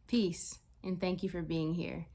Peace, and thank you for being here.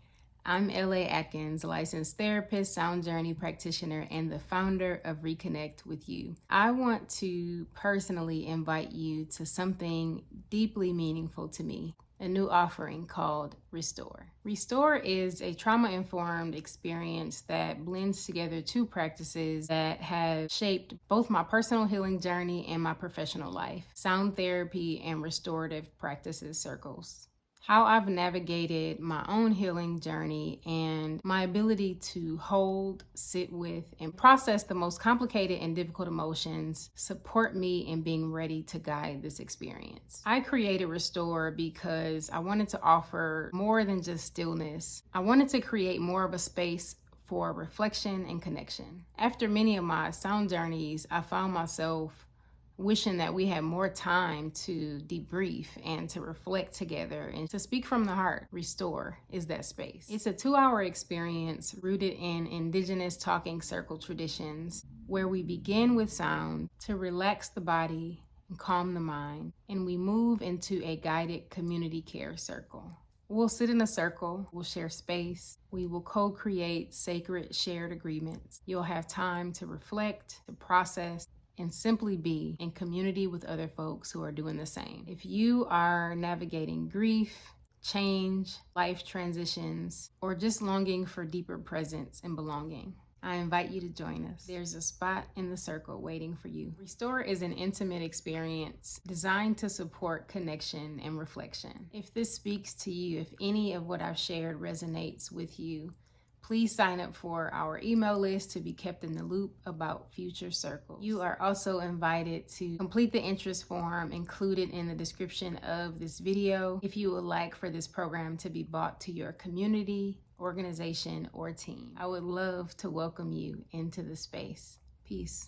I'm L.A. Atkins, licensed therapist, sound journey practitioner, and the founder of Reconnect with You. I want to personally invite you to something deeply meaningful to me, a new offering called Restore. Restore is a trauma-informed experience that blends together two practices that have shaped both my personal healing journey and my professional life: sound therapy and restorative practices circles. How I've navigated my own healing journey and my ability to hold, sit with, and process the most complicated and difficult emotions support me in being ready to guide this experience. I created Restore because I wanted to offer more than just stillness. I wanted to create more of a space for reflection and connection. After many of my sound journeys, I found myself wishing that we had more time to debrief and to reflect together and to speak from the heart. Restore is that space. It's a 2-hour experience rooted in indigenous talking circle traditions where we begin with sound to relax the body and calm the mind, and we move into a guided community care circle. We'll sit in a circle, we'll share space, we will co-create sacred shared agreements. You'll have time to reflect, to process, and simply be in community with other folks who are doing the same. If you are navigating grief, change, life transitions, or just longing for deeper presence and belonging, I invite you to join us. There's a spot in the circle waiting for you. Restore is an intimate experience designed to support connection and reflection. If this speaks to you, if any of what I've shared resonates with you, please sign up for our email list to be kept in the loop about future circles. You are also invited to complete the interest form included in the description of this video if you would like for this program to be brought to your community, organization, or team. I would love to welcome you into the space. Peace.